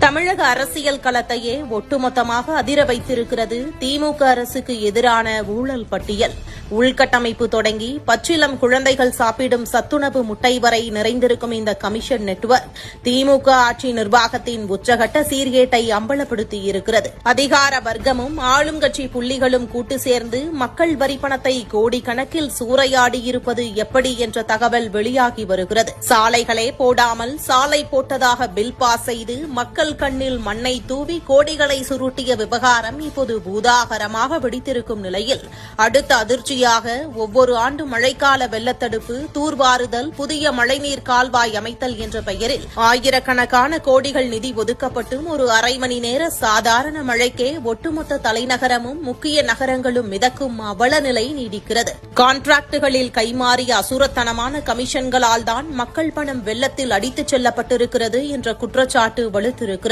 தமிழக அரசியல் களத்தையே ஒட்டுமொத்தமாக அதிர வைத்திருக்கிறது திமுக அரசுக்கு எதிரான ஊழல் பட்டியல். உள்கட்டமைப்பு தொடங்கி பச்சிளம் குழந்தைகள் சாப்பிடும் சத்துணவு முட்டை வரை நிறைந்திருக்கும் இந்த கமிஷன் நெட்வொர்க் திமுக ஆட்சி நிர்வாகத்தின் உச்சகட்ட சீர்கேட்டை அம்பலப்படுத்தியிருக்கிறது. அதிகார வர்க்கமும் ஆளும் கட்சி புள்ளிகளும் கூட்டு சேர்ந்து மக்கள் வரிப்பணத்தை கோடிக்கணக்கில் சூறையாடியிருப்பது எப்படி என்ற தகவல் வெளியாகி வருகிறது. சாலைகளே போடாமல் சாலை போட்டதாக பில் பாஸ் செய்து மக்கள் கண்ணில் மண்ணை தூவி கோடிகளை சுருட்டிய விவகாரம் இப்போது பூதாகரமாக வெடித்திருக்கும் நிலையில் அடுத்த அதிர்ச்சியாக ஒவ்வொரு ஆண்டு மழைக்கால வெள்ளத்தடுப்பு, தூர்வாறுதல், புதிய மழைநீர் கால்வாய் அமைத்தல் என்ற பெயரில் ஆயிரக்கணக்கான கோடிகள் நிதி ஒதுக்கப்பட்டும் ஒரு அரை மணி நேர சாதாரண மழைக்கே ஒட்டுமொத்த தலைநகரமும் முக்கிய நகரங்களும் மிதக்கும் அவல நிலை நீடிக்கிறது. கான்ட்ராக்டுகளில் கைமாறிய அசுரத்தனமான கமிஷன்களால் தான் மக்கள் பணம் வெள்ளத்தில் அடித்துச் செல்லப்பட்டிருக்கிறது என்ற குற்றச்சாட்டு வலுத்திருக்கிறது.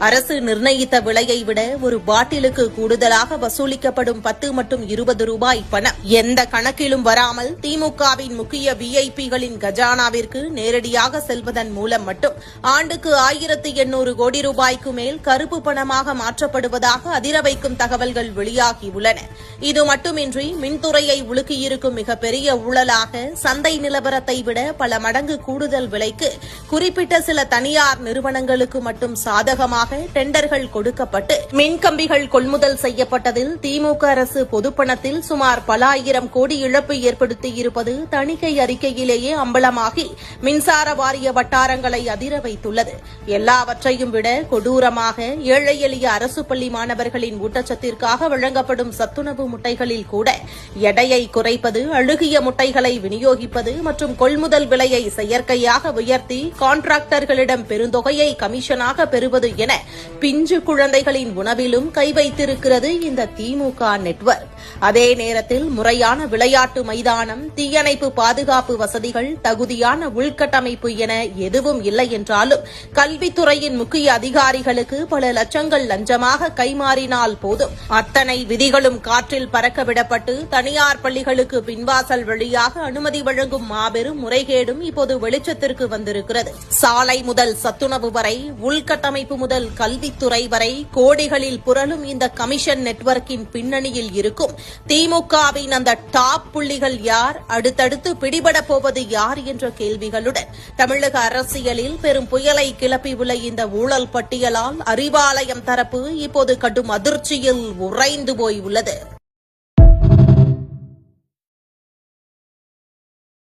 அரசு நிர்ணயித்த விலையை விட ஒரு பாட்டிலுக்கு கூடுதலாக வசூலிக்கப்படும் 10 மற்றும் 20 ரூபாய் பணம் எந்த கணக்கிலும் வராமல் திமுகவின் முக்கிய விஐபிகளின் கஜானாவிற்கு நேரடியாக செல்வதன் மூலம் மட்டும் ஆண்டுக்கு 1800 கோடி ரூபாய்க்கு மேல் கருப்பு பணமாக மாற்றப்படுவதாக அதிர வைக்கும் தகவல்கள் வெளியாகியுள்ளன. இது மட்டுமின்றி மின்துறையை உலுக்கியிருக்கும் மிகப்பெரிய ஊழலாக சந்தை நிலவரத்தை விட பல மடங்கு கூடுதல் விலைக்கு குறிப்பிட்ட சில தனியார் நிறுவனங்களுக்கு மட்டும் சாதகமாக டெண்டர்கள் கொடுக்கப்பட்டு மின்கம்பிகள் கொள்முதல் செய்யப்பட்டதில் திமுக அரசு பொதுப்பணத்தில் சுமார் பல ஆயிரம் கோடி இழப்பு ஏற்படுத்தியிருப்பது தணிக்கை அறிக்கையிலேயே அம்பலமாகி மின்சார வாரிய வட்டாரங்களை அதிர வைத்துள்ளது. எல்லாவற்றையும் விட கொடூரமாக ஏழை எளிய அரசு பள்ளி மாணவர்களின் ஊட்டச்சத்திற்காக வழங்கப்படும் சத்துணவு முட்டைகளில் கூட எடையை குறைப்பது, அழுகிய முட்டைகளை விநியோகிப்பது மற்றும் கொள்முதல் விலையை செயற்கையாக உயர்த்தி கான்ட்ராக்டர்களிடம் பெருந்தொகையை கமிஷனாக பெறுவது என பிஞ்சு குழந்தைகளின் உணவிலும் கை வைத்திருக்கிறது இந்த திமுக நெட்வொர்க். அதே நேரத்தில் முறையான விளையாட்டு மைதானம், தீயணைப்பு பாதுகாப்பு வசதிகள், தகுதியான உள்கட்டமைப்பு என எதுவும் இல்லை என்றாலும் கல்வித்துறையின் முக்கிய அதிகாரிகளுக்கு பல லட்சங்கள் லஞ்சமாக கைமாறினால் போதும், அத்தனை விதிகளும் காற்றில் பறக்கவிடப்பட்டு தனியார் பள்ளிகளுக்கு பின்வாசல் வழியாக அனுமதி வழங்கும் மாபெரும் முறைகேடும் இப்போது வெளிச்சத்திற்கு வந்திருக்கிறது. சாலை முதல் சத்துணவு வரை, உள்கட்டமைப்பு முதல் கல்வித்துறை வரை கோடிகளில் புரளும் இந்த கமிஷன் நெட்வொர்க்கின் பின்னணியில் இருக்கும் திமுகவின் அந்த டாப் புள்ளிகள் யார், அடுத்தடுத்து பிடிபடப் போவது யார் என்ற கேள்விகளுடன் தமிழக அரசியலில் பெரும் புயலை கிளப்பியுள்ள இந்த ஊழல் பட்டியலால் அறிவாலயம் தரப்பு இப்போது கடும் அதிர்ச்சியில் உறைந்து போயுள்ளது.